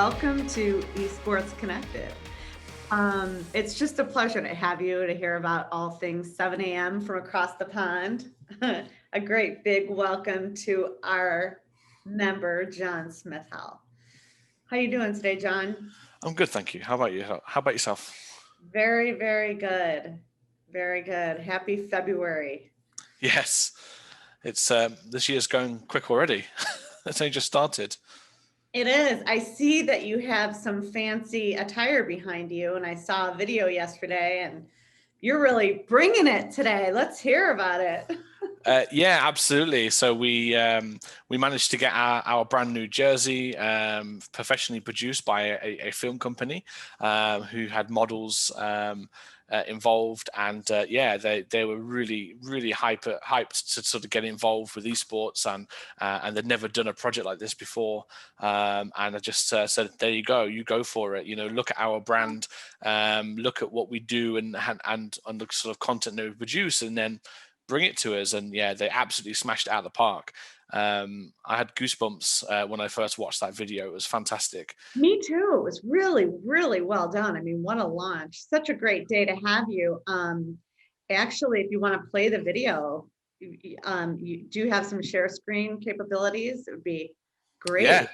welcome to Esports Connected. It's just a pleasure to have you to hear about all things 7 a.m. from across the pond. A great big welcome to our member, John Smith-Howell. How you doing today, John? I'm good, thank you. How about you? How about yourself? Very, very good. Very good. Happy February. Yes, it's this year's going quick already. It's only just started. It is. I see that you have some fancy attire behind you, and I saw a video yesterday, and you're really bringing it today. Let's hear about it. Yeah, absolutely. So we managed to get our brand new jersey professionally produced by a film company who had models involved, and yeah, they were really hyped to sort of get involved with esports, and they'd never done a project like this before. And I just said, there you go, you go for it. You know, look at our brand, look at what we do, and the sort of content that we produce, and then bring it to us. And yeah, they absolutely smashed it out of the park. I had goosebumps when I first watched that video. It was fantastic. Me too. It was really, really well done. I mean, what a launch. Such a great day to have you. Actually, if you want to play the video, you do have some share screen capabilities. It would be Yeah. great.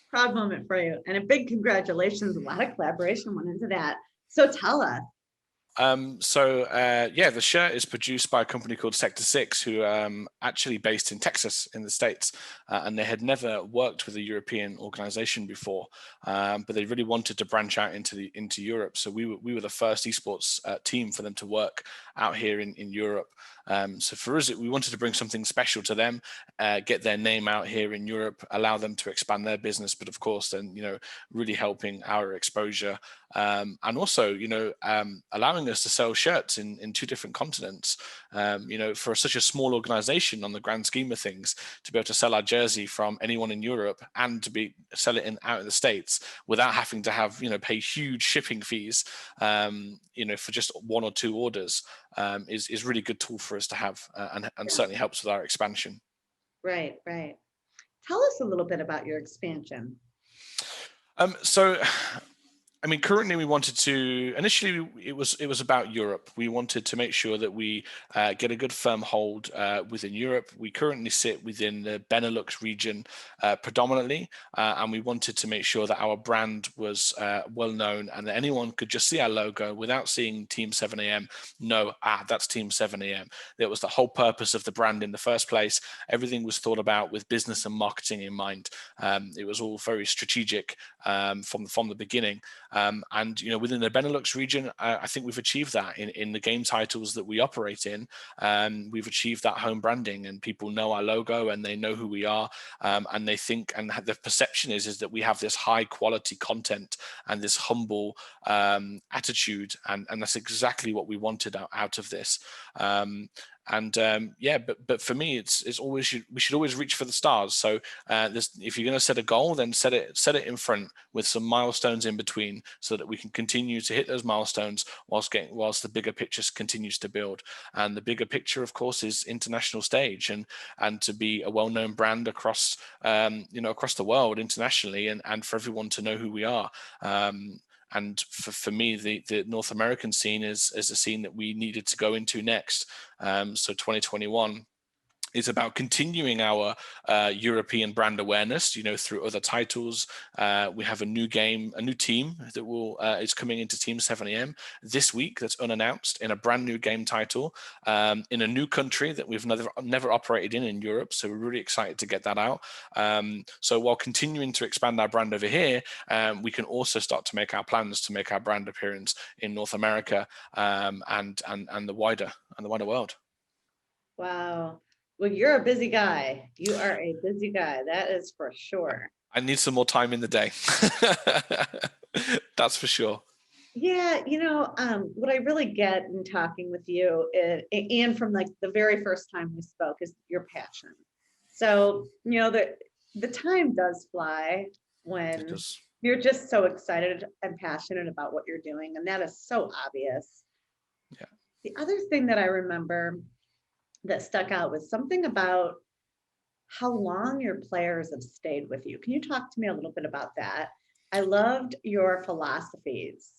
Proud moment for you. And a big congratulations. A lot of collaboration went into that. So tell us. Yeah, the shirt is produced by a company called Sector 6, who actually based in Texas in the States, and they had never worked with a European organization before, but they really wanted to branch out into Europe. So we were the first esports team for them to work out here in Europe. So for us, we wanted to bring something special to them, get their name out here in Europe, allow them to expand their business, but of course, then, you know, really helping our exposure, and also, you know, allowing us to sell shirts in two different continents. You know, for such a small organization on the grand scheme of things, to be able to sell our jersey from anyone in Europe and to sell it out in the States without having to have, you know, pay huge shipping fees, you know, for just one or two orders, is really good tool for us to have, and Yeah. certainly helps with our expansion. Right, right. Tell us a little bit about your expansion. So I mean, currently we wanted to, initially it was about Europe. We wanted to make sure that we get a good firm hold within Europe. We currently sit within the Benelux region predominantly, and we wanted to make sure that our brand was well known and that anyone could just see our logo without seeing Team 7 a.m. know, that's Team 7 a.m. That was the whole purpose of the brand in the first place. Everything was thought about with business and marketing in mind. It was all very strategic from the beginning. And, you know, within the Benelux region, I think we've achieved that in the game titles that we operate in. We've achieved that home branding, and people know our logo and they know who we are, and they think, and the perception is that we have this high quality content and this humble attitude, and that's exactly what we wanted out of this. Yeah, but for me, it's always, we should always reach for the stars. So if you're going to set a goal, then set it in front with some milestones in between, so that we can continue to hit those milestones whilst the bigger picture continues to build. And the bigger picture, of course, is international stage, and to be a well-known brand across you know, across the world internationally, and for everyone to know who we are. And for me, the North American scene is a scene that we needed to go into next. So 2021 is about continuing our European brand awareness, you know, through other titles. We have a new game, a new team that is coming into Team 7 a.m. this week, that's unannounced, in a brand new game title, in a new country that we've never operated in Europe. So we're really excited to get that out. So while continuing to expand our brand over here, we can also start to make our plans to make our brand appearance in North America, and the wider world. Wow. Well, you're a busy guy. You are a busy guy. That is for sure. I need some more time in the day. That's for sure. Yeah, what I really get in talking with you and from like the very first time we spoke is your passion. So, the time does fly It when does. you're just so excited and passionate about what you're doing, and that is so obvious. Yeah. The other thing that I remember that stuck out was something about how long your players have stayed with you. Can you talk to me a little bit about that? I loved your philosophies.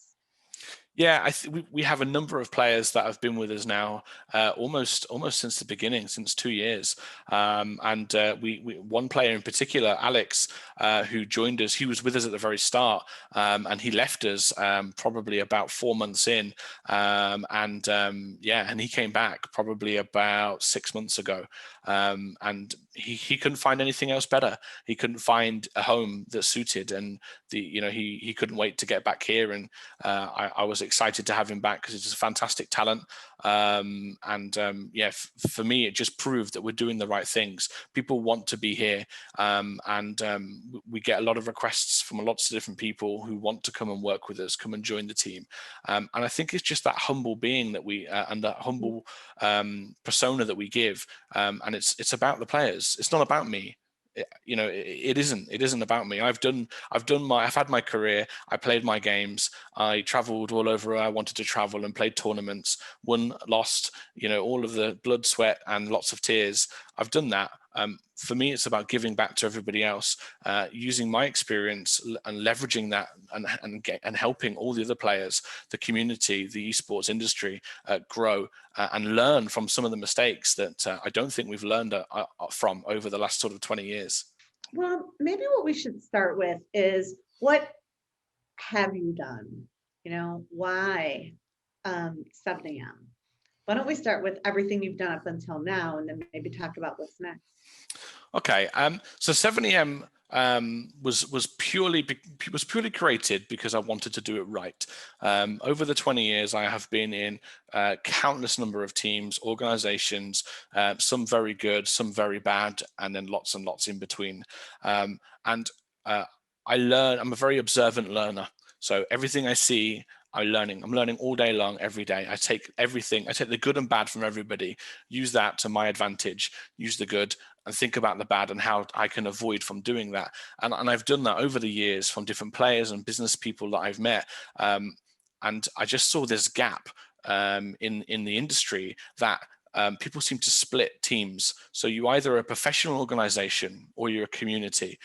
Yeah, we have a number of players that have been with us now, almost since the beginning, since 2 years. And we one player in particular, Alex, who joined us, he was with us at the very start, and he left us probably about 4 months in, and he came back probably about 6 months ago, and he couldn't find anything else better. He couldn't find a home that suited, and he couldn't wait to get back here, and I was excited to have him back because he's a fantastic talent. For me, it just proved that we're doing the right things. People want to be here, and we get a lot of requests from lots of different people who want to come and work with us, come and join the team. And I think it's just that humble being that we and that humble persona that we give, and it's about the players. It's not about me. It isn't about me. I've had my career. I played my games. I traveled all over where I wanted to travel and played tournaments, won, lost, all of the blood, sweat, and lots of tears. I've done that. For me, it's about giving back to everybody else, using my experience and leveraging that, and helping all the other players, the community, the esports industry grow, and learn from some of the mistakes that I don't think we've learned from over the last sort of 20 years. Well, maybe what we should start with is what have you done? Why 7 a.m.? Why don't we start with everything you've done up until now and then maybe talk about what's next? Okay, so 7 a.m. Was purely created because I wanted to do it right. Over the 20 years, I have been in countless number of teams, organizations, some very good, some very bad, and then lots and lots in between. And I learn. I'm a very observant learner, so everything I see, I'm learning all day long, every day. I take the good and bad from everybody, use that to my advantage, use the good, and think about the bad and how I can avoid from doing that. And I've done that over the years from different players and business people that I've met. And I just saw this gap in the industry that people seem to split teams. So you either are a professional organization or you're a community.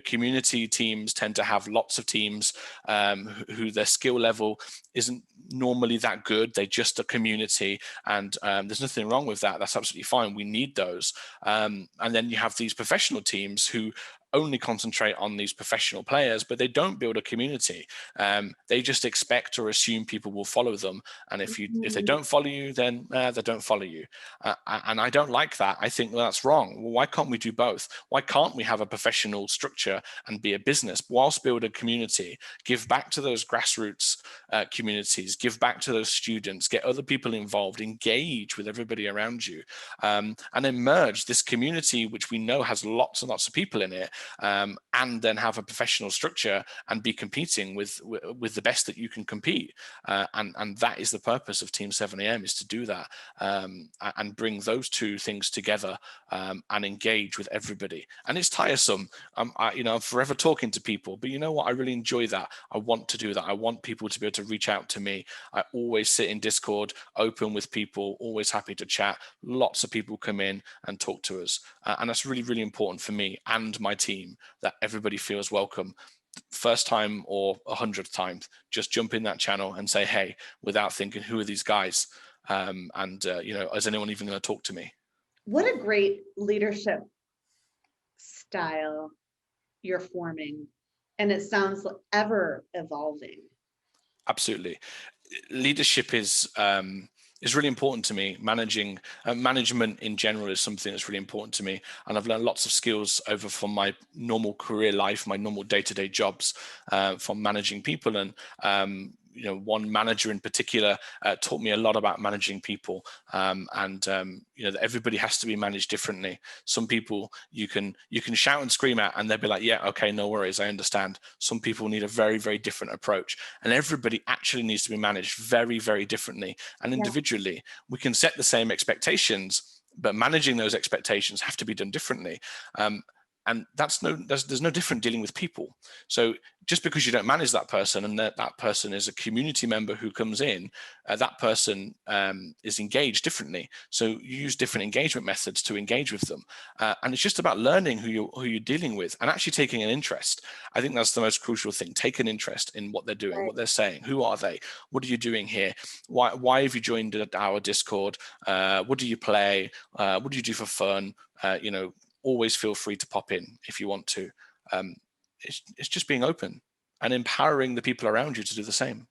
Community teams tend to have lots of teams who their skill level isn't normally that good. They're just a community, and there's nothing wrong with that. That's absolutely fine. We need those. And then you have these professional teams who only concentrate on these professional players, but they don't build a community. They just expect or assume people will follow them, and if they don't follow you, then they don't follow you. And I don't like that. I think that's wrong. Well, why can't we do both? Why can't we have a professional structure and be a business whilst build a community, give back to those grassroots communities, give back to those students, get other people involved, engage with everybody around you, and then merge this community, which we know has lots and lots of people in it, and then have a professional structure and be competing with the best that you can compete. And that is the purpose of Team 7am, is to do that, and bring those two things together, and engage with everybody. And it's tiresome. I'm forever talking to people, but you know what? I really enjoy that. I want to do that. I want people to be able to reach out to me. I always sit in Discord, open with people, always happy to chat. Lots of people come in and talk to us. And that's really, really important for me and my team, that everybody feels welcome. First time or 100th time, just jump in that channel and say, hey, without thinking, who are these guys? Is anyone even going to talk to me? What a great leadership style you're forming. And it sounds ever evolving. Absolutely. Leadership is really important to me. Management in general is something that's really important to me, and I've learned lots of skills over from my normal career life, my normal day-to-day jobs, from managing people, and one manager in particular taught me a lot about managing people, and that everybody has to be managed differently. Some people you can shout and scream at, and they'll be like, yeah, okay, no worries, I understand. Some people need a very, very different approach, and everybody actually needs to be managed very, very differently and individually. We can set the same expectations, but managing those expectations have to be done differently. And there's no different dealing with people. So just because you don't manage that person, and that person is a community member who comes in, that person is engaged differently. So you use different engagement methods to engage with them, and it's just about learning who you're dealing with and actually taking an interest. I think that's the most crucial thing. Take an interest in what they're doing, what they're saying. Who are they? What are you doing here? Why have you joined our Discord? What do you play? What do you do for fun? Always feel free to pop in if you want to. It's just being open and empowering the people around you to do the same.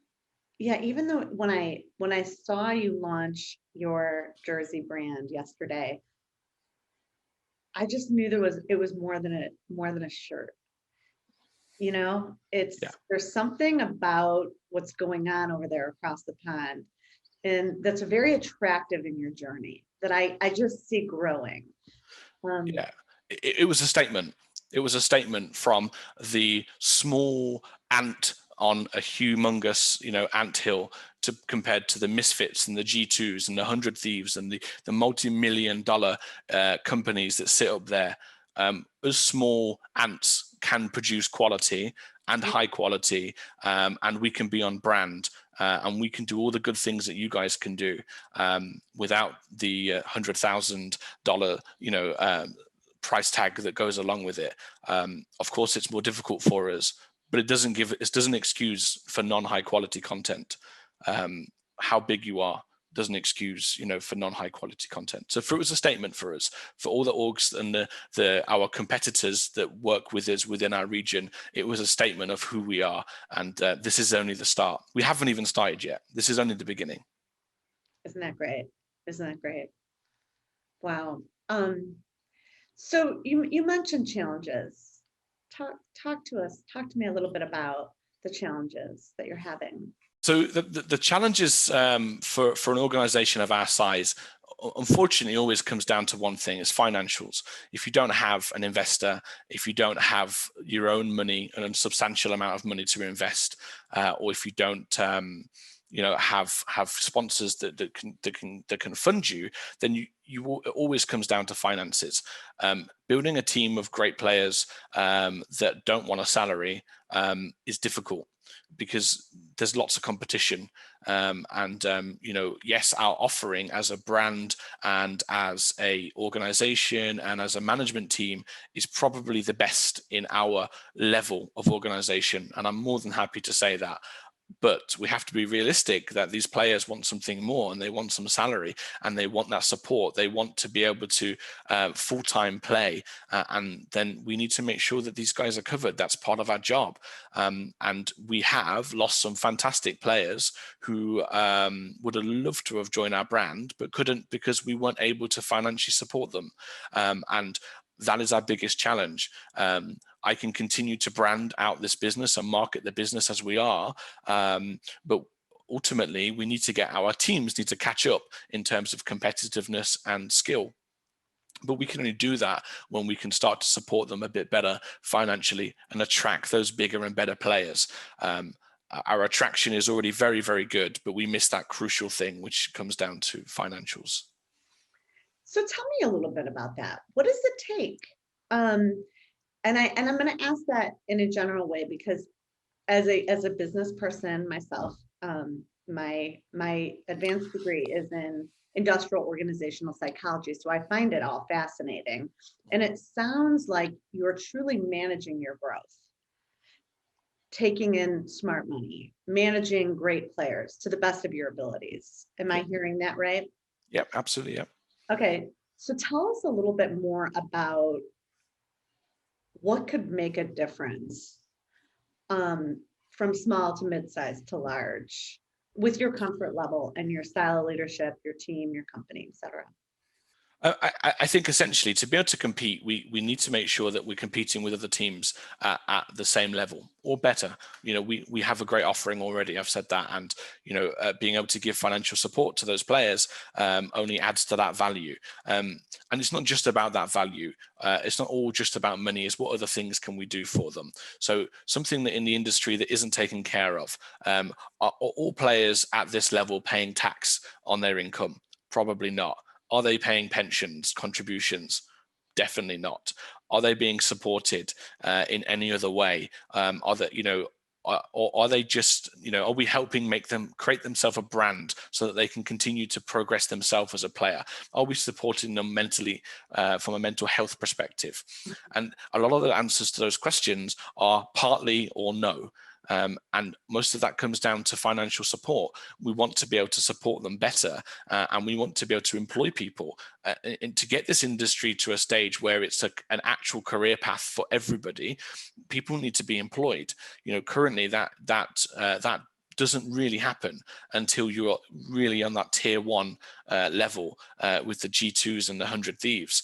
Yeah, even though when I saw you launch your jersey brand yesterday, I just knew it was more than a shirt. There's something about what's going on over there across the pond, and that's very attractive in your journey that I just see growing. Yeah, it was a statement. It was a statement from the small ant on a humongous, ant hill, compared to the misfits and the G2s and the 100 Thieves and the multi-million-dollar companies that sit up there. Us small ants can produce quality and high quality, and we can be on brand. And we can do all the good things that you guys can do without the $100,000, price tag that goes along with it. Of course, it's more difficult for us, but it doesn't excuse for non-high quality content. How big you are doesn't excuse, for non-high quality content. So it was a statement for us, for all the orgs and our competitors that work with us within our region. It was a statement of who we are, and this is only the start. We haven't even started yet. This is only the beginning. Isn't that great? Isn't that great? Wow. So you mentioned challenges. Talk to me a little bit about the challenges that you're having. So the challenges for an organization of our size, unfortunately, always comes down to one thing: is financials. If you don't have an investor, if you don't have your own money and a substantial amount of money to invest, or if you don't have sponsors that can fund you, then it always comes down to finances. Building a team of great players that don't want a salary is difficult, because there's lots of competition, yes, our offering as a brand and as a organization and as a management team is probably the best in our level of organization, and I'm more than happy to say that. But we have to be realistic that these players want something more, and they want some salary, and they want that support. They want to be able to full-time play, and then we need to make sure that these guys are covered. That's part of our job. And we have lost some fantastic players who would have loved to have joined our brand, but couldn't, because we weren't able to financially support them. And that is our biggest challenge. I can continue to brand out this business and market the business as we are, but ultimately our teams need to catch up in terms of competitiveness and skill. But we can only do that when we can start to support them a bit better financially and attract those bigger and better players. Our attraction is already very, very good, but we miss that crucial thing, which comes down to financials. So tell me a little bit about that. What does it take? And I'm going to ask that in a general way, because as a business person myself, my advanced degree is in industrial organizational psychology, so I find it all fascinating. And it sounds like you're truly managing your growth, taking in smart money, managing great players to the best of your abilities. Am I hearing that right? Yep, absolutely. Yep. Okay, so tell us a little bit more about what could make a difference from small to mid-sized to large, with your comfort level and your style of leadership, your team, your company, etc. I think essentially to be able to compete, we need to make sure that we're competing with other teams at the same level or better. We have a great offering already. I've said that, and being able to give financial support to those players only adds to that value. And it's not just about that value. It's not all just about money. It's what other things can we do for them. So something that in the industry that isn't taken care of. Are all players at this level paying tax on their income? Probably not. Are they paying pensions, contributions? Definitely not. Are they being supported in any other way? Are they, or are they just, are we helping make them create themselves a brand so that they can continue to progress themselves as a player? Are we supporting them mentally from a mental health perspective? And a lot of the answers to those questions are partly or no. And most of that comes down to financial support. We want to be able to support them better, and we want to be able to employ people and to get this industry to a stage where it's an actual career path for everybody. People need to be employed. Currently that doesn't really happen until you're really on that tier one level with the G2s and the 100 Thieves.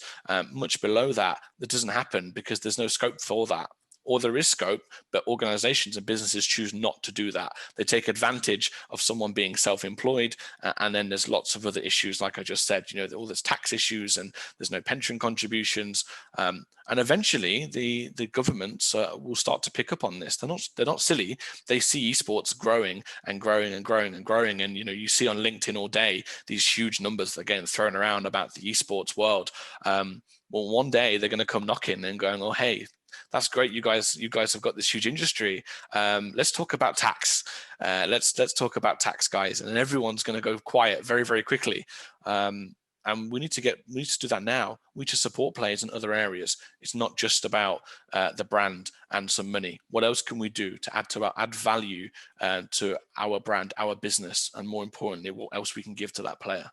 Much below that doesn't happen because there's no scope for that. Or there is scope, but organizations and businesses choose not to do that. They take advantage of someone being self-employed, and then there's lots of other issues, like I just said. All there's tax issues, and there's no pension contributions, and eventually the governments will start to pick up on this. They're not silly. They see esports growing and growing and growing and growing, and you see on LinkedIn all day these huge numbers that are getting thrown around about the esports world. Well, one day they're going to come knocking and going, oh, hey, that's great. You guys have got this huge industry. Let's talk about tax. Let's talk about tax, guys. And then everyone's going to go quiet very, very quickly. And we need to do that now. We need to support players in other areas. It's not just about the brand and some money. What else can we do to add value to our brand, our business, and more importantly, what else we can give to that player?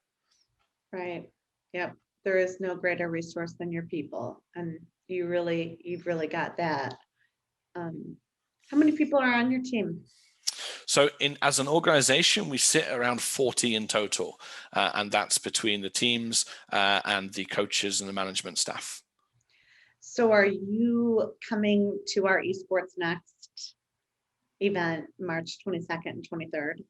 Right. Yep. There is no greater resource than your people, and you've really got that. How many people are on your team? So as an organization, we sit around 40 in total, and that's between the teams and the coaches and the management staff. So are you coming to our Esports Next event, March 22nd and 23rd?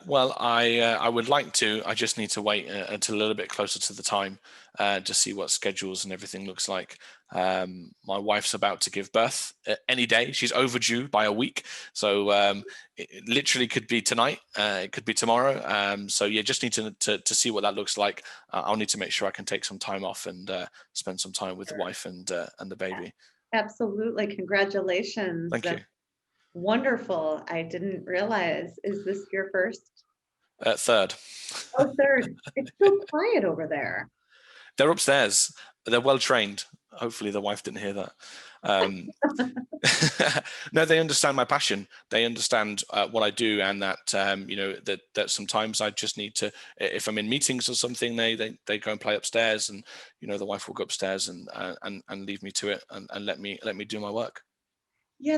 Well, I would like to. I just need to wait until a little bit closer to the time to see what schedules and everything looks like. My wife's about to give birth any day. She's overdue by a week, so it literally could be tonight. It could be tomorrow. So yeah, just need to see what that looks like. I'll need to make sure I can take some time off and spend some time with the wife and the baby. Absolutely. Congratulations. Thank you. Wonderful. I didn't realize. Is this your first? Third. Oh, third. It's so quiet over there. They're upstairs. They're well trained. Hopefully the wife didn't hear that. No, they understand my passion. They understand what I do, and that that sometimes I just need to, if I'm in meetings or something, they go and play upstairs, and the wife will go upstairs and leave me to it and let me do my work. Yeah,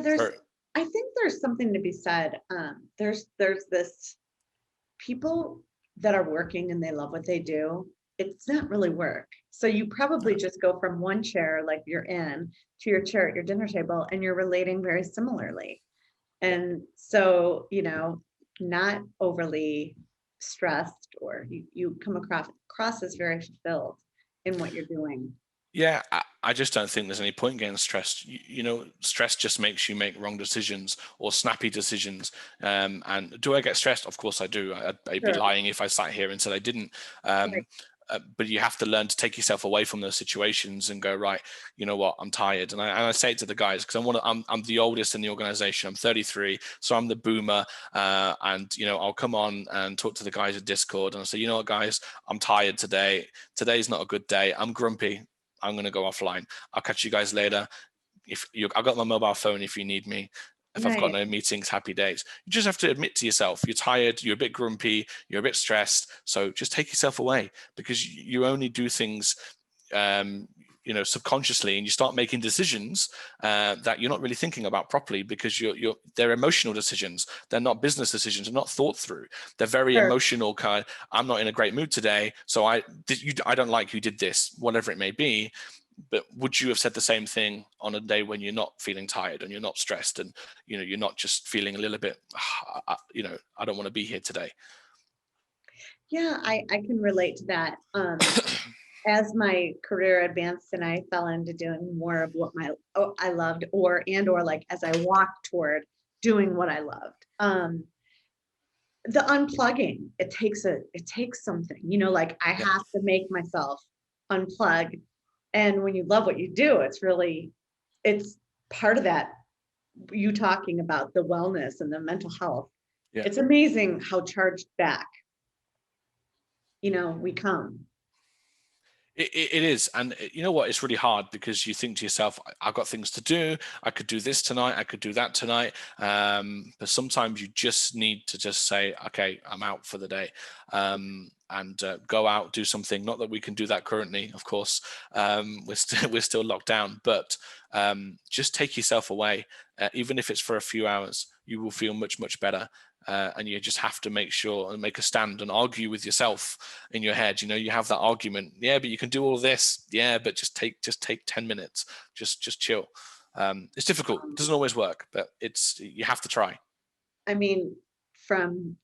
I think there's something to be said. There's this people that are working and they love what they do. It's not really work. So you probably just go from one chair, like you're in, to your chair at your dinner table, and you're relating very similarly. And so, not overly stressed, or you come across as very fulfilled in what you're doing. Yeah, I just don't think there's any point getting stressed. Stress just makes you make wrong decisions or snappy decisions. And do I get stressed? Of course I do. I'd be lying if I sat here and said I didn't. Right. But you have to learn to take yourself away from those situations and go, right, you know what, I'm tired. And I say it to the guys because I'm the oldest in the organization. I'm 33, so I'm the boomer. And I'll come on and talk to the guys at Discord and I'll say, you know what, guys, I'm tired today. Today's not a good day. I'm grumpy. I'm going to go offline. I'll catch you guys later. I've got my mobile phone if you need me. If I've got no meetings, happy days. You just have to admit to yourself, you're tired, you're a bit grumpy, you're a bit stressed. So just take yourself away, because you only do things, subconsciously, and you start making decisions that you're not really thinking about properly, because they're emotional decisions. They're not business decisions. They're not thought through. They're very Sure. emotional kind. I'm not in a great mood today, so I don't like you did this, whatever it may be. But would you have said the same thing on a day when you're not feeling tired and you're not stressed, and you're not just feeling a little bit, I don't want to be here today? Yeah, I can relate to that. As my career advanced and I fell into doing more of what I loved, or like as I walked toward doing what I loved, the unplugging, it takes something, like I Yeah. have to make myself unplug. And when you love what you do, it's part of that, you talking about the wellness and the mental health. Yeah. It's amazing how charged back, we come. It is. And you know what? It's really hard, because you think to yourself, I've got things to do. I could do this tonight. I could do that tonight. But sometimes you just need to just say, okay, I'm out for the day, and go out, do something. Not that we can do that currently, of course. We're still locked down, but just take yourself away. Even if it's for a few hours, you will feel much, much better. And you just have to make sure and make a stand and argue with yourself in your head. You have that argument. Yeah, but you can do all this. Yeah, but just take 10 minutes. Just chill. It's difficult. It doesn't always work, but you have to try. I mean, from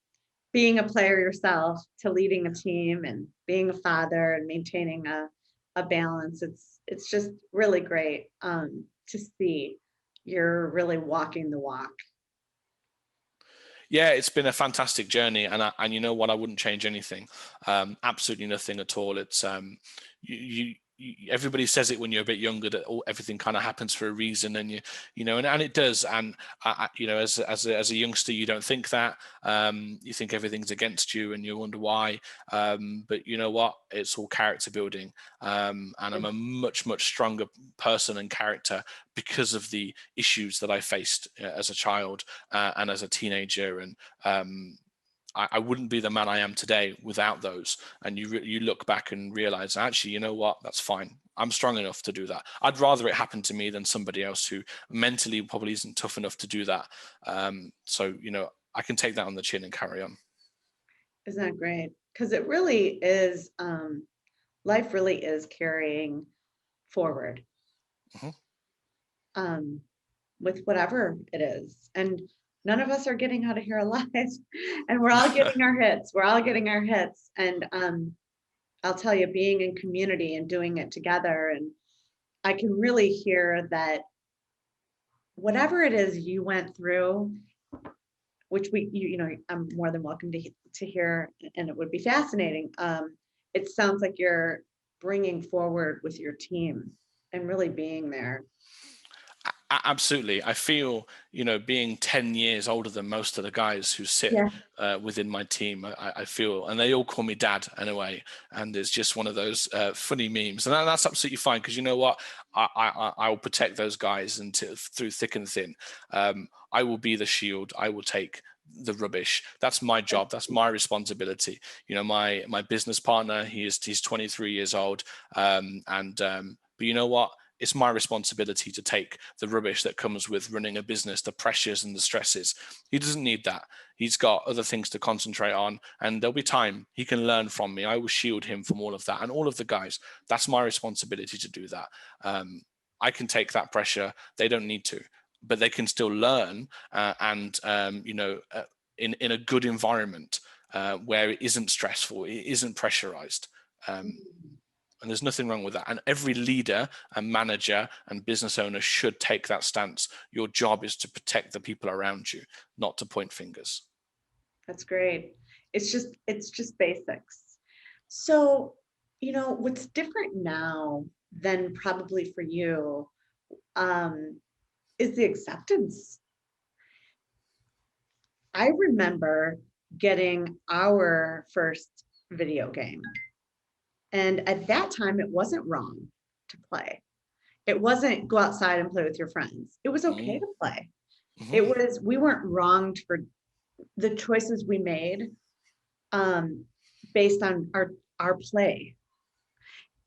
being a player yourself to leading a team and being a father and maintaining a balance, it's just really great to see you're really walking the walk. Yeah, it's been a fantastic journey, and you know what? I wouldn't change anything. Absolutely nothing at all. It's everybody says it when you're a bit younger, that everything kind of happens for a reason, and and it does. And as a youngster, you don't think that. You think everything's against you, and you wonder why. But you know what? It's all character building, and I'm a much, much stronger person and character because of the issues that I faced as a child and as a teenager. And I wouldn't be the man I am today without those. And you look back and realize, actually, you know what? That's fine. I'm strong enough to do that. I'd rather it happen to me than somebody else who mentally probably isn't tough enough to do that. So I can take that on the chin and carry on. Isn't that great? Because it really is, life really is carrying forward. Mhm. Um, with whatever it is. And none of us are getting out of here alive. And we're all getting our hits. We're all getting our hits. And I'll tell you, being in community and doing it together, and I can really hear that whatever it is you went through, which I'm more than welcome to hear, and it would be fascinating. It sounds like you're bringing forward with your team and really being there. Absolutely. I feel, being 10 years older than most of the guys who sit Yeah. within my team, I feel, and they all call me dad in a way. And it's just one of those funny memes. And that's absolutely fine, because you know what? I will protect those guys until through thick and thin. I will be the shield. I will take the rubbish. That's my job. That's my responsibility. My business partner, he's 23 years old. But you know what? It's my responsibility to take the rubbish that comes with running a business, the pressures and the stresses. He doesn't need that. He's got other things to concentrate on, and there'll be time he can learn from me. I will shield him from all of that, and all of the guys. That's my responsibility to do that. I can take that pressure. They don't need to, but they can still learn, in a good environment where it isn't stressful, it isn't pressurized. And there's nothing wrong with that. And every leader and manager and business owner should take that stance. Your job is to protect the people around you, not to point fingers. That's great. It's just basics. So, what's different now than probably for you, is the acceptance. I remember getting our first video game, and at that time, it wasn't wrong to play. It wasn't go outside and play with your friends. It was okay to play. Mm-hmm. We weren't wronged for the choices we made, based on our play.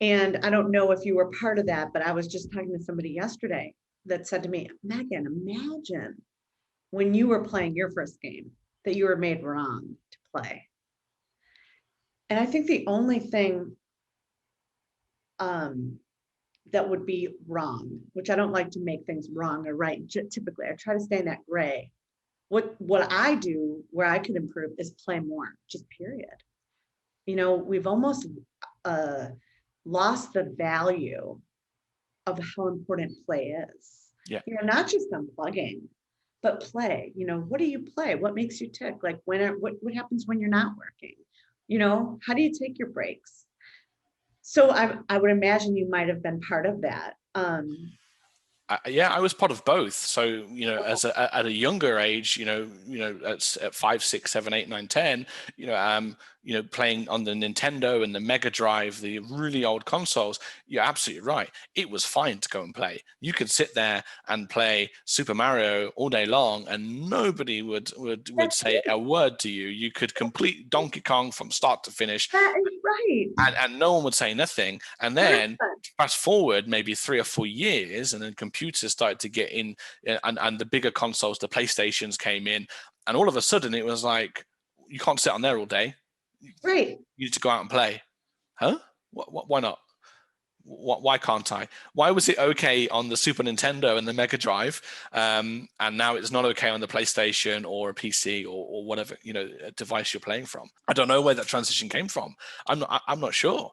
And I don't know if you were part of that, but I was just talking to somebody yesterday that said to me, Megan, imagine when you were playing your first game that you were made wrong to play. And I think the only thing that would be wrong, which I don't like to make things wrong or right. Typically, I try to stay in that gray. What I do where I could improve is play more, just period. We've almost lost the value of how important play is. Yeah. Not just unplugging, but play. What do you play? What makes you tick? Like what happens when you're not working? How do you take your breaks? So I would imagine you might have been part of that. Yeah, I was part of both. So, at a younger age, at 5, 6, 7, 8, 9, 10, playing on the Nintendo and the Mega Drive, the really old consoles, you're absolutely right. It was fine to go and play. You could sit there and play Super Mario all day long, and nobody would say a word to you. You could complete Donkey Kong from start to finish. That is right. And no one would say nothing. And then fast forward maybe 3 or 4 years, and then computers started to get in, and the bigger consoles, the PlayStations came in, and all of a sudden it was like, you can't sit on there all day. Right. You need to go out and play. Huh? Why not? Why can't I? Why was it okay on the Super Nintendo and the Mega Drive, and now it's not okay on the PlayStation or a PC or whatever device you're playing from? I don't know where that transition came from. I'm not sure.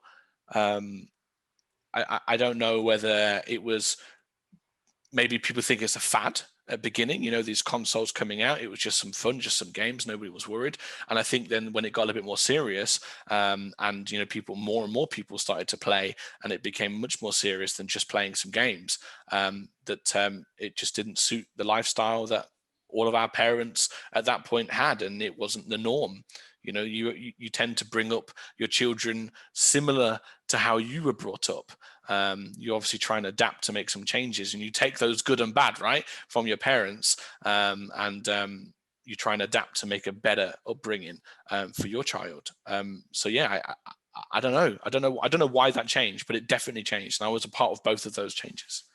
I don't know whether it was, maybe people think it's a fad at beginning, these consoles coming out, it was just some fun, just some games, nobody was worried. And I think then when it got a bit more serious, and more and more people started to play, and it became much more serious than just playing some games, that it just didn't suit the lifestyle that all of our parents at that point had, and it wasn't the norm. You tend to bring up your children similar to how you were brought up. You obviously try and adapt to make some changes, and you take those good and bad, right, from your parents, and you try and adapt to make a better upbringing for your child. So yeah, I don't know. I don't know why that changed, but it definitely changed, and I was a part of both of those changes.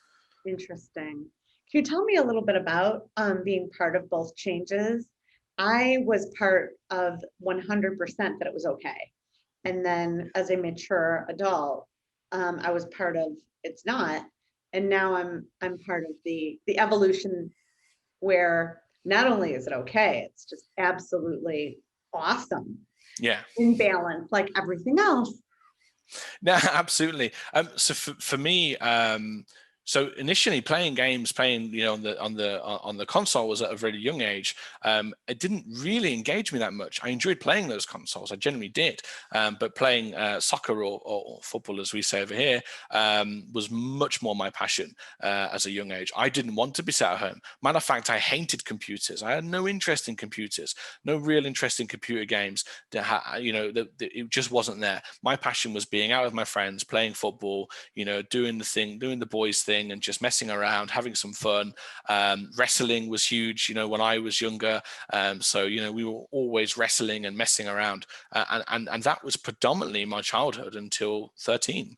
Interesting. Can you tell me a little bit about being part of both changes? I was part of 100% that it was okay. And then as a mature adult, I was part of it's not. And now I'm part of the evolution where not only is it okay, it's just absolutely awesome. Yeah. In balance, like everything else. No, absolutely. So for me, so initially playing games, on the console was at a really young age. It didn't really engage me that much. I enjoyed playing those consoles. I generally did. But playing soccer or football, as we say over here, was much more my passion as a young age. I didn't want to be sat at home. Matter of fact, I hated computers. I had no interest in computers, no real interest in computer games. It just wasn't there. My passion was being out with my friends, playing football, doing the boys thing, and just messing around, having some fun. Wrestling was huge, when I was younger. So we were always wrestling and messing around, and that was predominantly my childhood until 13,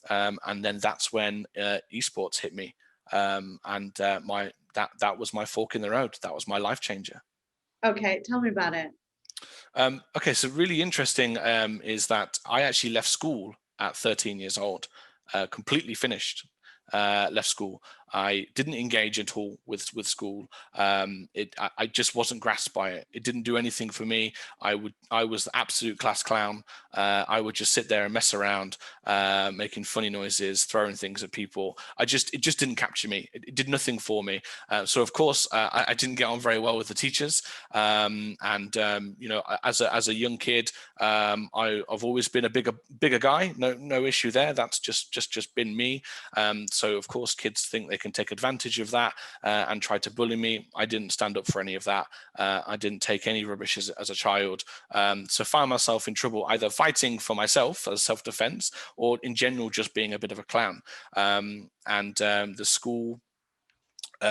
and then that's when esports hit me, and that was my fork in the road. That was my life changer. Okay, tell me about it. Okay, so really interesting is that I actually left school at 13 years old, completely finished. Left school. I didn't engage at all with school. I just wasn't grasped by it. It didn't do anything for me. I was the absolute class clown. I would just sit there and mess around, making funny noises, throwing things at people. It just didn't capture me. It did nothing for me. So of course I didn't get on very well with the teachers. As a young kid, I've always been a bigger guy. No issue there. That's just been me. So of course kids think they can take advantage of that and try to bully me. I didn't stand up for any of that. I didn't take any rubbish as a child. So found myself in trouble either fighting for myself as self-defense, or in general just being a bit of a clown. The school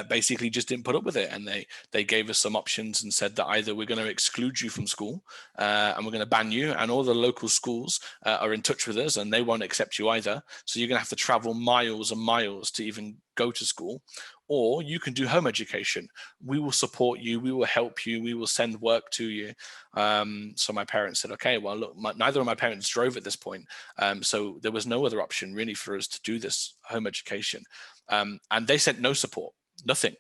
basically just didn't put up with it, and they gave us some options and said that either we're going to exclude you from school, and we're going to ban you, and all the local schools are in touch with us and they won't accept you either, so you're going to have to travel miles and miles to even go to school, or you can do home education. We will support you, we will help you, we will send work to you. So my parents said, okay, well, look, neither of my parents drove at this point, so there was no other option really for us to do this home education, and they sent no support. Nothing.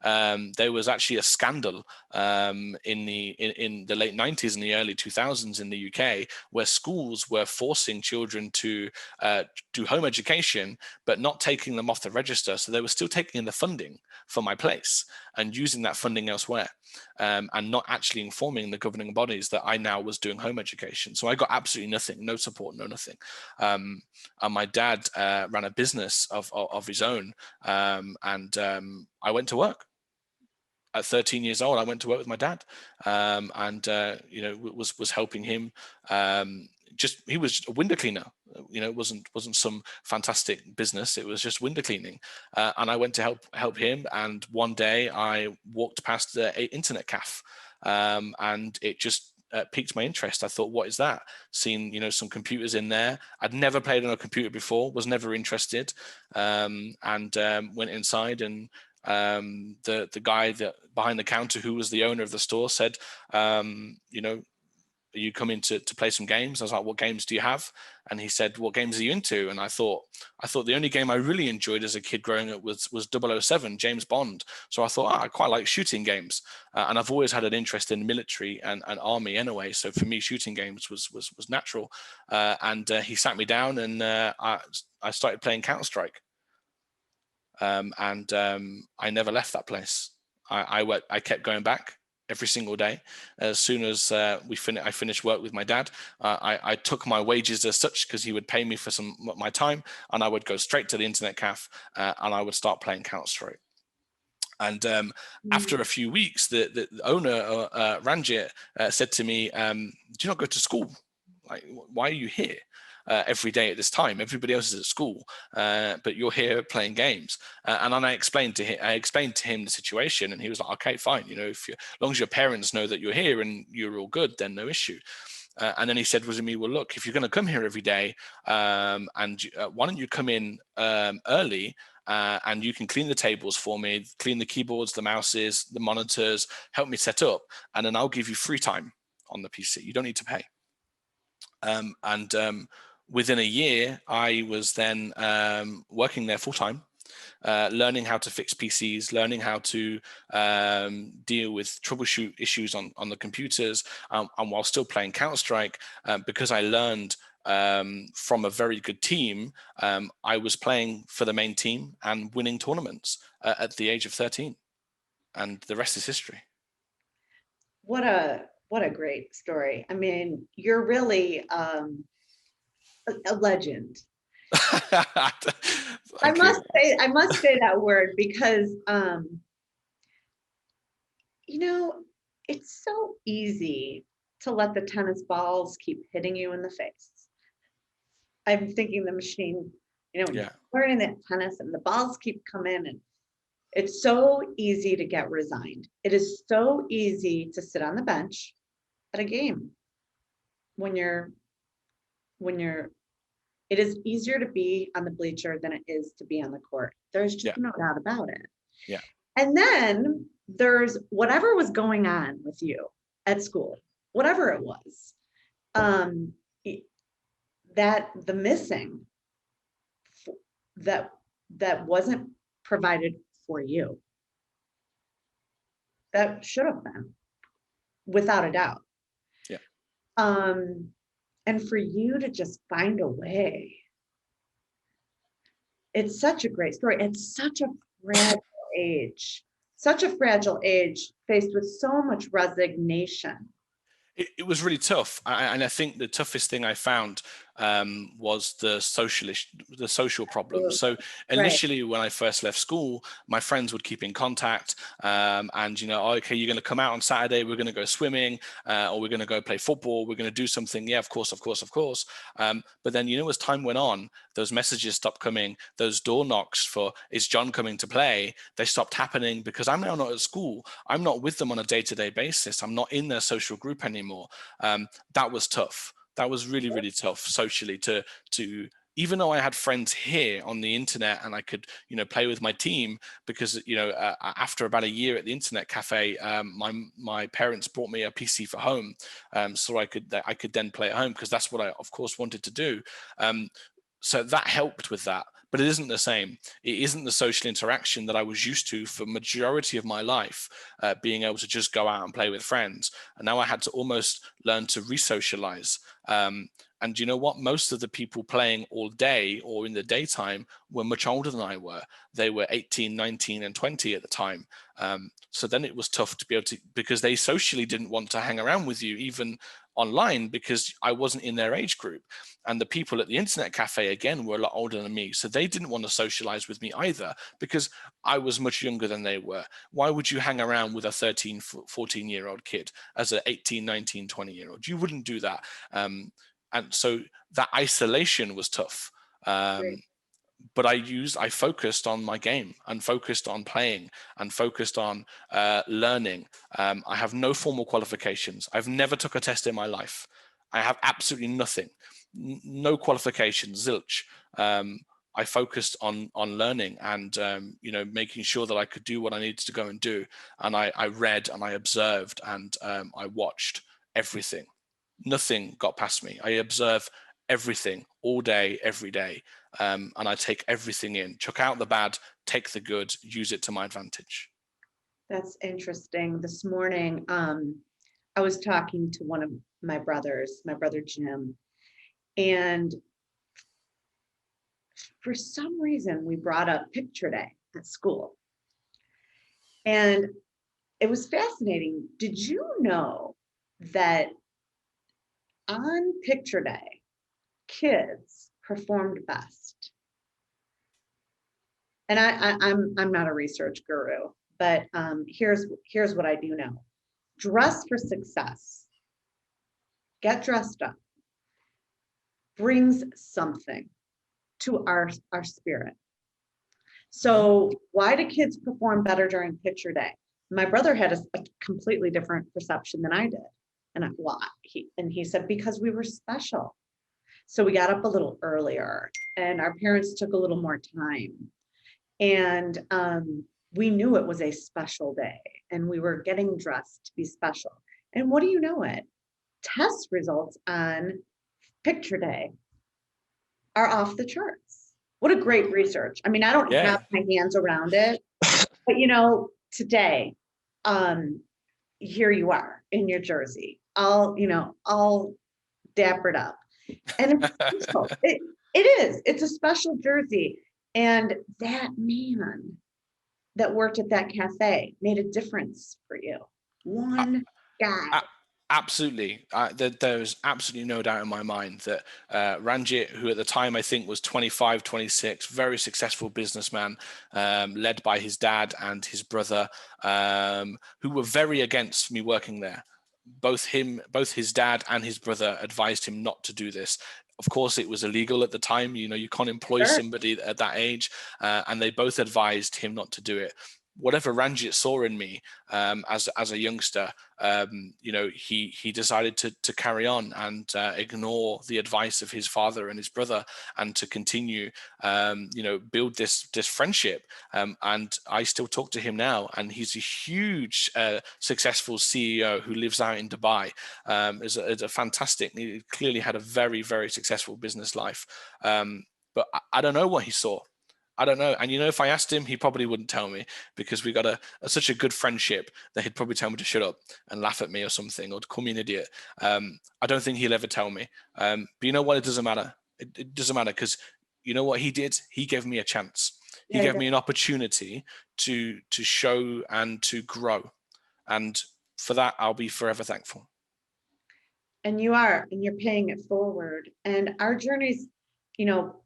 There was actually a scandal in the late 90s and the early 2000s in the UK, where schools were forcing children to do home education, but not taking them off the register. So they were still taking the funding for my place and using that funding elsewhere, and not actually informing the governing bodies that I now was doing home education. So I got absolutely nothing, no support, no nothing. And my dad ran a business of his own, and I went to work. At 13 years old, I went to work with my dad, and was helping him. Just he was a window cleaner. It wasn't some fantastic business. It was just window cleaning, and I went to help him. And one day I walked past the internet cafe, and it just piqued my interest. I thought, what is that? Seen some computers in there. I'd never played on a computer before. Was never interested, and went inside, and the guy that behind the counter, who was the owner of the store, said, are you coming to play some games? I was like, what games do you have? And he said, what games are you into? And I thought the only game I really enjoyed as a kid growing up was 007, James Bond. So I thought, I quite like shooting games, and I've always had an interest in military and army anyway. So for me, shooting games was natural. And he sat me down, and I started playing Counter-Strike. And I never left that place. I kept going back every single day. As soon as I finished work with my dad, I took my wages as such, because he would pay me for my time, and I would go straight to the internet cafe, and I would start playing Counter-Strike. And after a few weeks, the owner, Ranjit, said to me, do you not go to school? Like, why are you here every day at this time? Everybody else is at school, but you're here playing games. And then I explained to him the situation, and he was like, okay, fine. As long as your parents know that you're here and you're all good, then no issue. And then he said to me, well, look, if you're going to come here every day, and why don't you come in early, and you can clean the tables for me, clean the keyboards, the mouses, the monitors, help me set up, and then I'll give you free time on the PC. You don't need to pay. And within a year, I was then working there full time, learning how to fix PCs, learning how to deal with troubleshoot issues on the computers, and while still playing Counter-Strike, because I learned from a very good team, I was playing for the main team and winning tournaments at the age of 13, and the rest is history. What a great story. I mean, you're really a legend. I must say that word, because it's so easy to let the tennis balls keep hitting you in the face. I'm thinking the machine, learning that tennis and the balls keep coming, and it's so easy to get resigned. It is so easy to sit on the bench at a game it is easier to be on the bleacher than it is to be on the court. There's just no doubt about it. Yeah. And then there's whatever was going on with you at school, whatever it was, that the missing that wasn't provided for you, that should have been, without a doubt. Yeah. And for you to just find a way, it's such a great story. It's such a fragile age, faced with so much resignation. It was really tough, and I think the toughest thing I found was the social problem. Absolutely. So Right. initially, when I first left school, my friends would keep in contact, and oh, okay, you're going to come out on Saturday, we're going to go swimming, or we're going to go play football, we're going to do something. Yeah, of course, of course, of course. But then, as time went on, those messages stopped coming. Those door knocks for, is John coming to play? They stopped happening because I'm now not at school. I'm not with them on a day-to-day basis. I'm not in their social group anymore. That was tough. That was really, really tough socially to even though I had friends here on the internet and I could, play with my team because, after about a year at the internet cafe, my parents brought me a PC for home, so I could then play at home because that's what I, of course, wanted to do. So that helped with that, but it isn't the same. It isn't the social interaction that I was used to for majority of my life, being able to just go out and play with friends. And now I had to almost learn to re-socialize. And you know what? Most of the people playing all day or in the daytime were much older than I were. They were 18, 19, and 20 at the time. So then it was tough to be able to, because they socially didn't want to hang around with you, even online, because I wasn't in their age group. And the people at the internet cafe, again, were a lot older than me. So they didn't want to socialize with me either, because I was much younger than they were. Why would you hang around with a 13, 14-year-old kid as an 18, 19, 20-year-old? You wouldn't do that. And so that isolation was tough. Great. But I focused on my game and focused on playing and focused on learning. I have no formal qualifications. I've never took a test in my life. I have absolutely nothing, no qualifications, zilch. I focused on learning and making sure that I could do what I needed to go and do. And I read and I observed and I watched everything. Nothing got past me. I observe everything all day, every day, and I take everything in. Chuck out the bad, take the good, use it to my advantage. That's interesting. This morning, I was talking to one of my brothers, my brother Jim, and for some reason we brought up picture day at school. And it was fascinating. Did you know that on picture day, kids performed best? And I'm not a research guru, but here's what I do know. Dress for success. Get dressed up. Brings something to our spirit. So why do kids perform better during picture day? My brother had a completely different perception than I did. And he said, because we were special. So we got up a little earlier and our parents took a little more time. And we knew it was a special day and we were getting dressed to be special. And what do you know it? Test results on picture day are off the charts. What a great research. I mean, I don't Yeah. have my hands around it, but today, here you are in your jersey, all dappered up. And it's special. It is. It's a special jersey. And that man that worked at that cafe made a difference for you. One guy. Absolutely. There's absolutely no doubt in my mind that Ranjit, who at the time I think was 25, 26, very successful businessman, led by his dad and his brother, who were very against me working there. Both his dad and his brother advised him not to do this. Of course, it was illegal at the time. You can't employ Sure. somebody at that age, and they both advised him not to do it. Whatever Ranjit saw in me as a youngster, he decided to carry on and ignore the advice of his father and his brother, and to continue, build this friendship. And I still talk to him now, and he's a huge, successful CEO who lives out in Dubai. Is a fantastic. He clearly had a very, very successful business life. But I don't know what he saw. I don't know. And if I asked him, he probably wouldn't tell me, because we got such a good friendship that he'd probably tell me to shut up and laugh at me or something, or to call me an idiot. I don't think he'll ever tell me. But you know what? It doesn't matter. It doesn't matter, because you know what he did? He gave me a chance. He Yeah, gave me an opportunity to show and to grow. And for that, I'll be forever thankful. And you are, and you're paying it forward. And our journeys,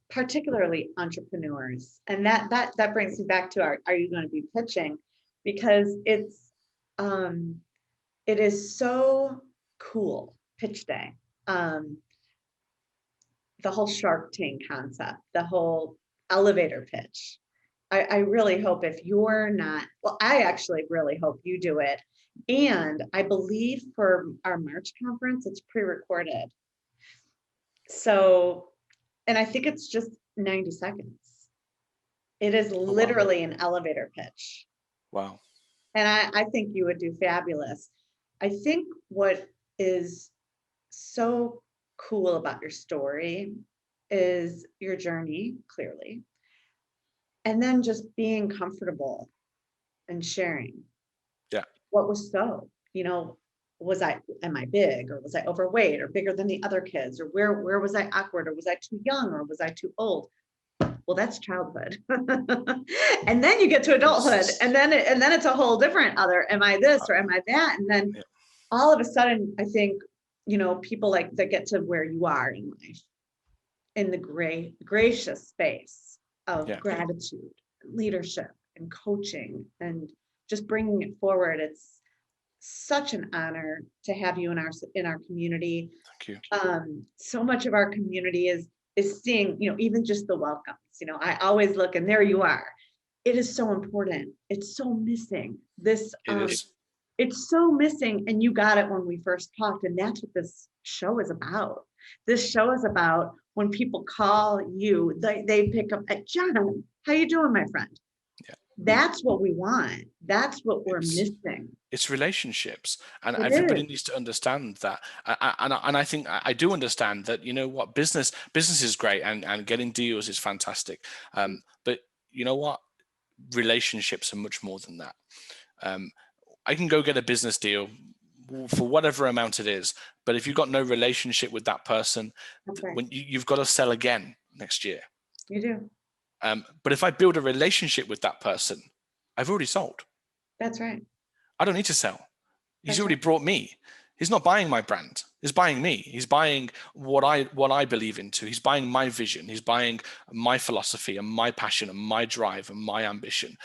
particularly entrepreneurs, and that brings me back to are you going to be pitching? Because it is so cool, pitch day. The whole Shark Tank concept, the whole elevator pitch. I really hope if you're not, well, I actually really hope you do it. And I believe for our March conference, it's pre-recorded. So, and I think it's just 90 seconds. It is Oh, wow. literally an elevator pitch. Wow. And I think you would do fabulous. I think what is so cool about your story is your journey, clearly, and then just being comfortable and sharing. Yeah. What was am I big, or was I overweight, or bigger than the other kids, or where was I awkward, or was I too young, or was I too old? Well, that's childhood. And then you get to adulthood, and then it's a whole different other, am I this or am I that? And then all of a sudden, I think, people like that get to where you are in life, in the gracious space of gratitude, leadership, and coaching, and just bringing it forward. It's such an honor to have you in our community. Thank you. So much of our community is seeing, even just the welcomes. I always look, and there you are. It is so important. It's so missing. It is. It's so missing, and you got it when we first talked, and that's what this show is about. This show is about when people call you, they pick up, John, how you doing, my friend? Yeah. That's what we want. That's what we're missing. It's relationships, and everybody needs to understand that. And I think I do understand that. What, business is great, and getting deals is fantastic. But you know what? Relationships are much more than that. I can go get a business deal for whatever amount it is, but if you've got no relationship with that person, when you've got to sell again next year. You do. But if I build a relationship with that person, I've already sold. That's right. I don't need to sell. He's already brought me. He's not buying my brand. He's buying me. He's buying what I believe into. He's buying my vision. He's buying my philosophy and my passion and my drive and my ambition.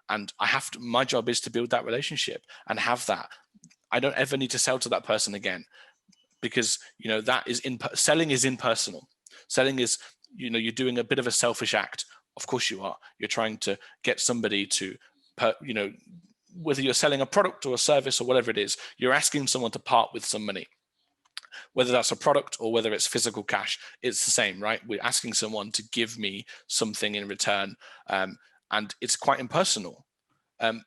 And my job is to build that relationship and have that. I don't ever need to sell to that person again, because that is selling is impersonal. Selling is, you're doing a bit of a selfish act. Of course you are. You're trying to get somebody to, whether you're selling a product or a service or whatever it is, you're asking someone to part with some money. Whether that's a product or whether it's physical cash, it's the same, right? We're asking someone to give me something in return, and it's quite impersonal. And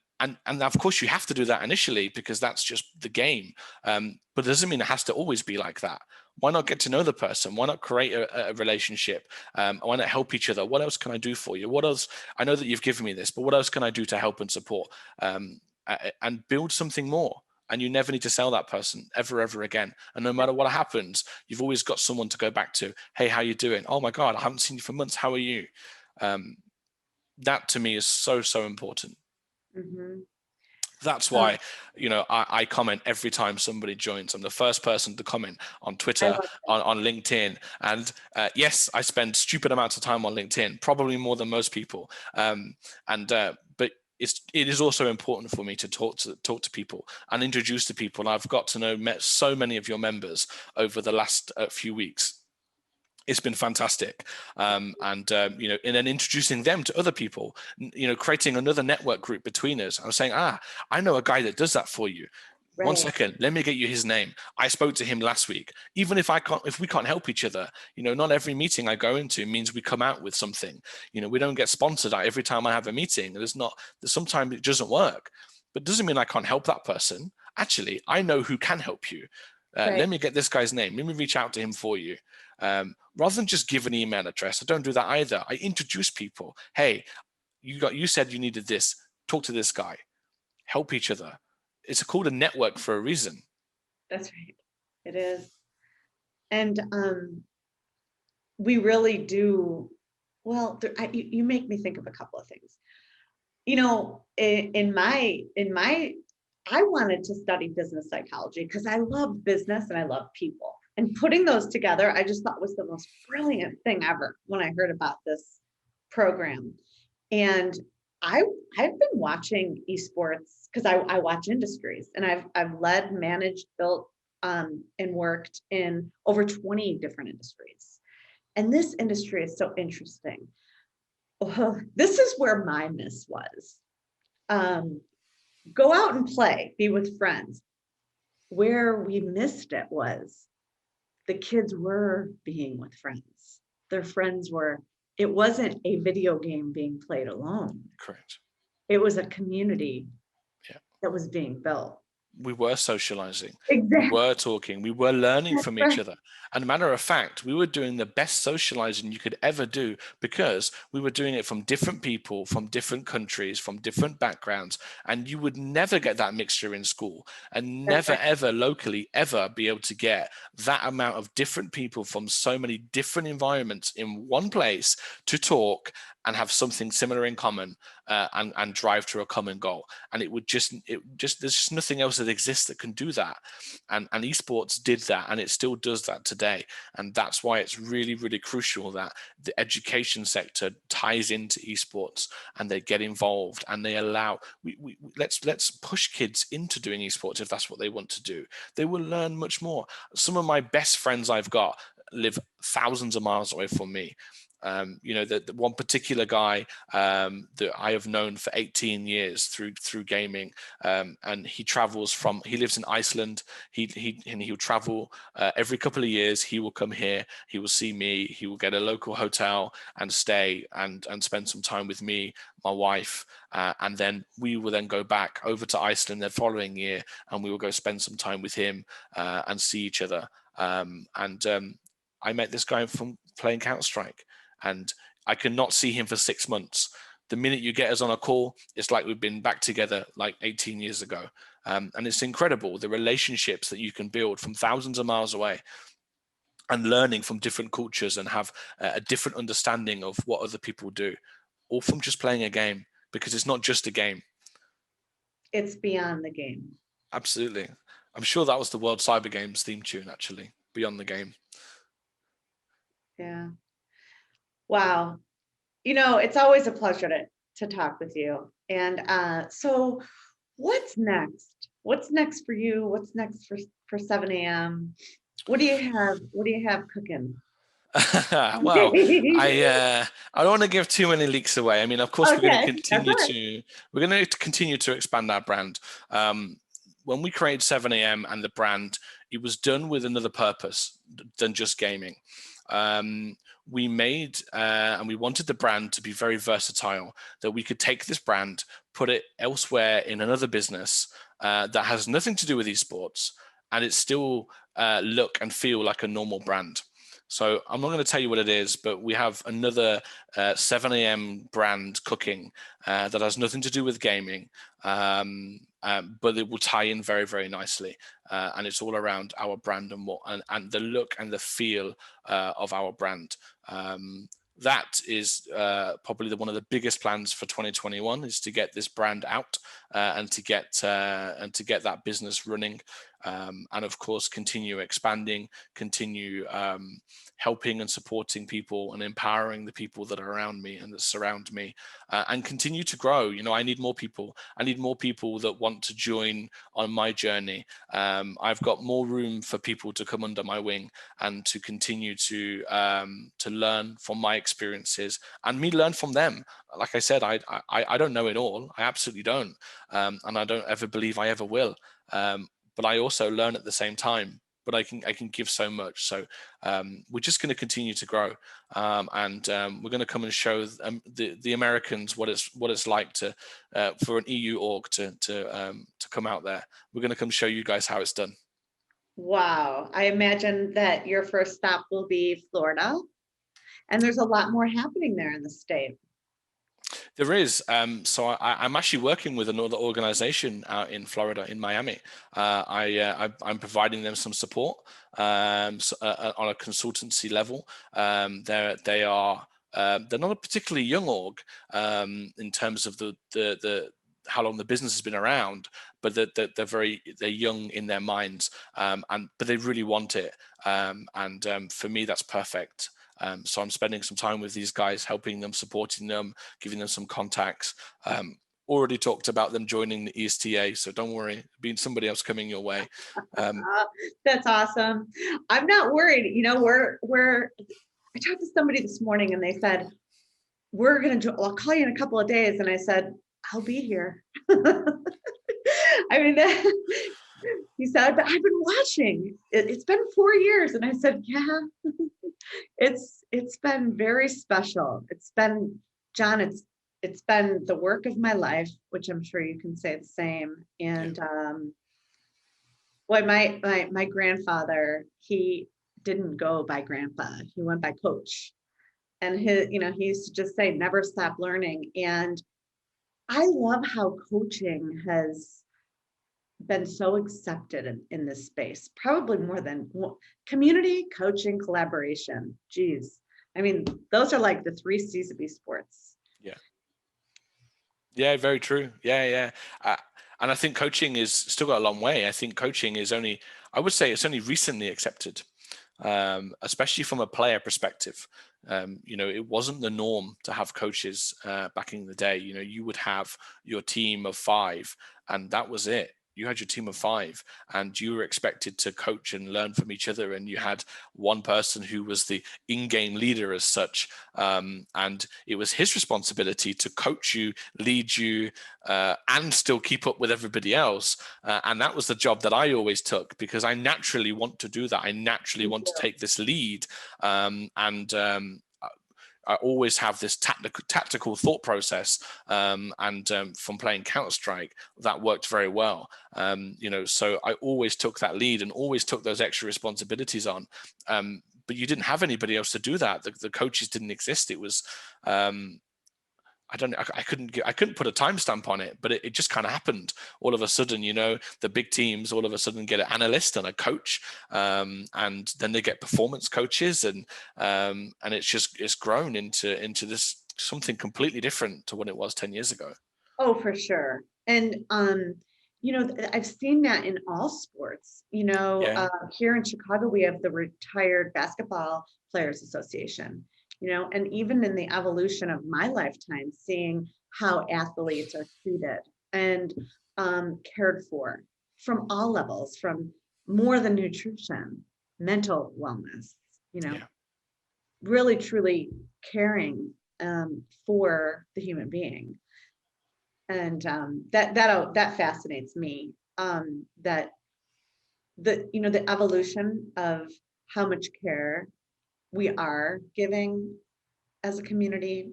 of course you have to do that initially, because that's just the game. But it doesn't mean it has to always be like that. Why not get to know the person? Why not create a relationship? Why not help each other? What else can I do for you? What else? I know that you've given me this, but what else can I do to help and support? And build something more. And you never need to sell that person ever again. And no matter what happens, you've always got someone to go back to. Hey, how you doing? Oh my God, I haven't seen you for months. How are you? That to me is so important. Mm-hmm. That's why, I comment every time somebody joins. I'm the first person to comment on Twitter, on LinkedIn. And yes, I spend stupid amounts of time on LinkedIn, probably more than most people. But it is also important for me to talk to people and introduce to people. And I've got to know so many of your members over the last few weeks. It's been fantastic. And then introducing them to other people, creating another network group between us. I was saying, I know a guy that does that for you. Right. 1 second, let me get you his name. I spoke to him last week. Even if we can't help each other, not every meeting I go into means we come out with something. We don't get sponsored out every time I have a meeting. Sometimes it doesn't work, but it doesn't mean I can't help that person. Actually, I know who can help you. Right. Let me get this guy's name. Let me reach out to him for you. Rather than just give an email address, I don't do that either. I introduce people. Hey, you said you needed this. Talk to this guy. Help each other. It's called a network for a reason. That's right. It is. And we really do. Well, you make me think of a couple of things. In my I wanted to study business psychology because I love business and I love people. And putting those together, I just thought was the most brilliant thing ever when I heard about this program. And I I've been watching esports because I watch industries, and I've led, managed, built, and worked in over 20 different industries. And this industry is so interesting. This is where my miss was. Um, Go out and play, be with friends. Where we missed it was the kids were being with friends. Their friends were, it wasn't a video game being played alone. Correct. It was a community Yeah. that was being built. We were socializing, we Exactly. were talking, we were learning That's from each right. other. And matter of fact, we were doing the best socializing you could ever do because we were doing it from different people, from different countries, from different backgrounds. And you would never get that mixture in school, and That's never, right. ever locally, ever be able to get that amount of different people from so many different environments in one place to talk and have something similar in common, and drive to a common goal. And there's just nothing else that exists that can do that. And esports did that, and it still does that today. And that's why it's really, really crucial that the education sector ties into esports, and they get involved, and they allow let's push kids into doing esports if that's what they want to do. They will learn much more. Some of my best friends I've got live thousands of miles away from me. The one particular guy that I have known for 18 years through gaming, and he lives in Iceland. He'll travel every couple of years. He will come here. He will see me. He will get a local hotel and stay and spend some time with me, my wife, and then we will then go back over to Iceland the following year, and we will go spend some time with him and see each other. And I met this guy from playing Counter-Strike, and I cannot see him for 6 months. The minute you get us on a call, it's like we've been back together like 18 years ago. And it's incredible the relationships that you can build from thousands of miles away, and learning from different cultures, and have a different understanding of what other people do, all from just playing a game, because it's not just a game. It's beyond the game. Absolutely. I'm sure that was the World Cyber Games theme tune, actually, Beyond the Game. Yeah. Wow. It's always a pleasure to talk with you. And so what's next? What's next for you? What's next for 7 a.m.? What do you have cooking? Well, I don't want to give too many leaks away. I mean, of course, Okay, that's all right. we're going to continue to expand our brand. When we created 7 a.m. and the brand, it was done with another purpose than just gaming. We made and we wanted the brand to be very versatile, that we could take this brand, put it elsewhere in another business that has nothing to do with esports, and it still look and feel like a normal brand. So I'm not going to tell you what it is, but we have another 7 a.m. brand cooking that has nothing to do with gaming, but it will tie in very, very nicely. And it's all around our brand and the look and the feel of our brand. That is probably one of the biggest plans for 2021, is to get this brand out and to get that business running, and of course continue expanding, continue helping and supporting people and empowering the people that are around me and that surround me, and continue to grow. I need more people. I need more people that want to join on my journey. I've got more room for people to come under my wing and to continue to learn from my experiences, and me learn from them. Like I said, I don't know it all. I absolutely don't, and I don't ever believe I ever will. But I also learn at the same time. But I can give so much. So we're just going to continue to grow, and we're going to come and show the Americans what it's like to for an EU org to come out there. We're going to come show you guys how it's done. Wow. I imagine that your first stop will be Florida, and there's a lot more happening there in the state. There is. I'm actually working with another organization out in Florida, in Miami. I'm providing them some support on a consultancy level. They're not a particularly young org in terms of the how long the business has been around, but they're young in their minds, but they really want it. For me, that's perfect. So I'm spending some time with these guys, helping them, supporting them, giving them some contacts. Already talked about them joining the ESTA, so don't worry, being somebody else coming your way. That's awesome. I'm not worried. I talked to somebody this morning and they said, I'll call you in a couple of days. And I said, I'll be here. I mean, he said, but I've been watching. It's been 4 years. And I said, yeah, it's been very special. It's been, John, it's been the work of my life, which I'm sure you can say the same. And boy, my grandfather, he didn't go by grandpa. He went by coach. And he used to just say, never stop learning. And I love how coaching has been so accepted in this space, probably more than community, coaching, collaboration. Geez. I mean, those are like the 3 C's of esports. Yeah, very true. Yeah. And I think coaching is still got a long way. I think coaching is I would say it's only recently accepted, especially from a player perspective. It wasn't the norm to have coaches back in the day. You would have your team of 5, and that was it. You had your team of 5, and you were expected to coach and learn from each other. And you had one person who was the in-game leader as such, and it was his responsibility to coach you, lead you, and still keep up with everybody else. And that was the job that I always took, because I naturally want to do that. I naturally want to take this lead, I always have this tactical thought process, from playing Counter-Strike, that worked very well. So I always took that lead and always took those extra responsibilities on. But you didn't have anybody else to do that. The coaches didn't exist. It was, I couldn't put a timestamp on it, but it just kind of happened. All of a sudden, the big teams all of a sudden get an analyst and a coach, and then they get performance coaches, and it's grown into this something completely different to what it was 10 years ago. Oh, for sure. And I've seen that in all sports. Here in Chicago, we have the Retired Basketball Players Association. And even in the evolution of my lifetime, seeing how athletes are treated and cared for from all levels, from more than nutrition, mental wellness, really truly caring for the human being. And that fascinates me, that the evolution of how much care we are giving as a community.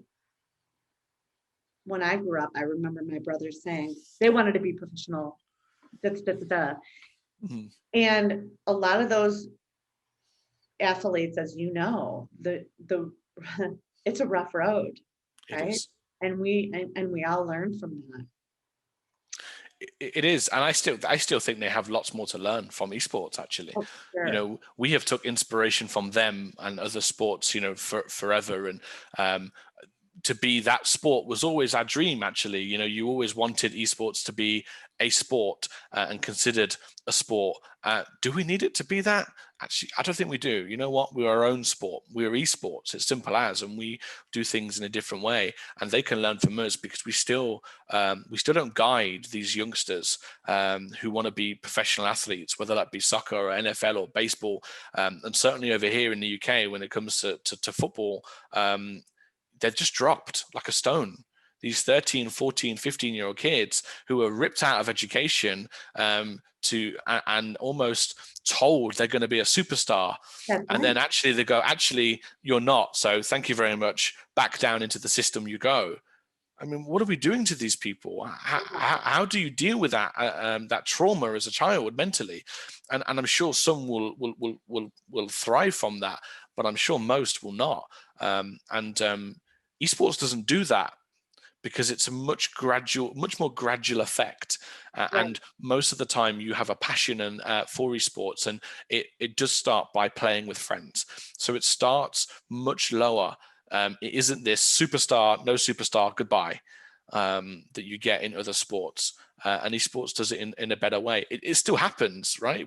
When I grew up, I remember my brothers saying they wanted to be professional. Mm-hmm. And a lot of those athletes, as you know, the it's a rough road, right? It is. And we all learn from that. It is, and I still think they have lots more to learn from esports. Actually, sure. We have took inspiration from them and other sports, forever, and to be that sport was always our dream. Actually, you always wanted esports to be a sport, and considered a sport. Do we need it to be that? Actually, I don't think we do. You know what? We're our own sport. We're esports. It's simple as, and we do things in a different way, and they can learn from us, because we still don't guide these youngsters who want to be professional athletes, whether that be soccer or NFL or baseball, and certainly over here in the UK, when it comes to football, they're just dropped like a stone. These 13, 14, 15-year-old kids who are ripped out of education, and almost told they're going to be a superstar. That's and right. Then actually they go, actually, you're not. So thank you very much. Back down into the system you go. I mean, what are we doing to these people? How do you deal with that trauma as a child mentally? And I'm sure some will thrive from that, but I'm sure most will not. Esports doesn't do that, because it's a much more gradual effect, Right. And most of the time you have a passion for esports, and it does start by playing with friends. So it starts much lower. It isn't this superstar, no superstar, goodbye. that you get in other sports. And esports does it in a better way. It still happens, right?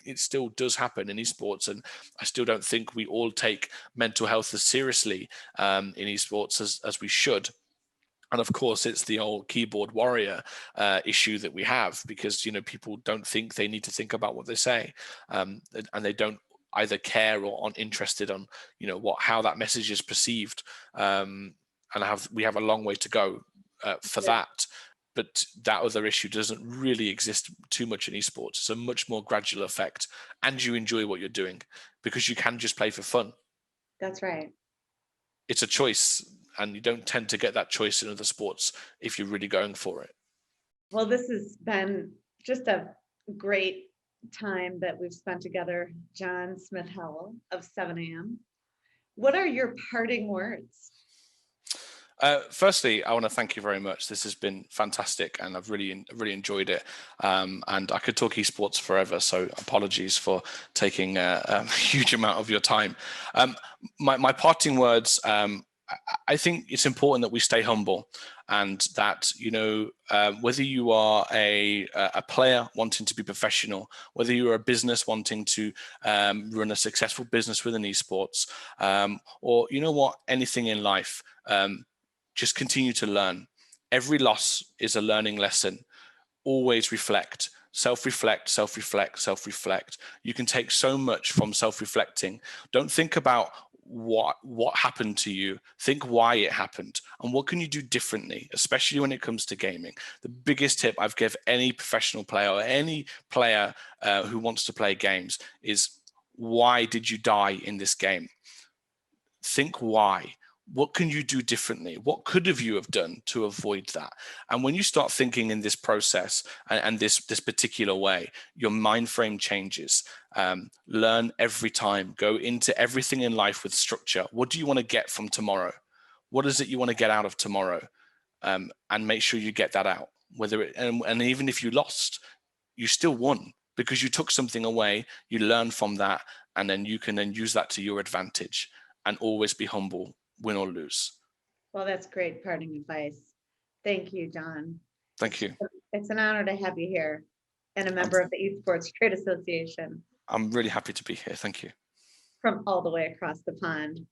It still does happen in esports, and I still don't think we all take mental health as seriously in esports as we should. And of course, it's the old keyboard warrior issue that we have, because people don't think they need to think about what they say, and they don't either care or aren't interested on how that message is perceived. And we have a long way to go for that. But that other issue doesn't really exist too much in esports. It's a much more gradual effect, and you enjoy what you're doing because you can just play for fun. That's right. It's a choice, and you don't tend to get that choice in other sports if you're really going for it. Well, this has been just a great time that we've spent together, John Smith-Howell of 7am. What are your parting words? Firstly, I want to thank you very much. This has been fantastic, and I've really enjoyed it. And I could talk esports forever, so apologies for taking a huge amount of your time. My parting words. I think it's important that we stay humble, and that whether you are a player wanting to be professional, whether you are a business wanting to run a successful business within esports, or anything in life. Just continue to learn. Every loss is a learning lesson. Always reflect, self-reflect, self-reflect, self-reflect. You can take so much from self-reflecting. Don't think about what happened to you. Think why it happened and what can you do differently, especially when it comes to gaming. The biggest tip I've given any professional player or any player who wants to play games is, why did you die in this game? Think why. What can you do differently? What could you have done to avoid that? And when you start thinking in this process and this particular way, your mind frame changes. Learn every time. Go into everything in life with structure. What do you want to get from tomorrow? What is it you want to get out of tomorrow? And make sure you get that out. And even if you lost, you still won, because you took something away. You learn from that, and then you can then use that to your advantage. And always be humble, win or lose. Well, that's great parting advice. Thank you, John. Thank you. It's an honor to have you here, and a member of the Esports Trade Association I'm really happy to be here. Thank you. from all the way across the pond.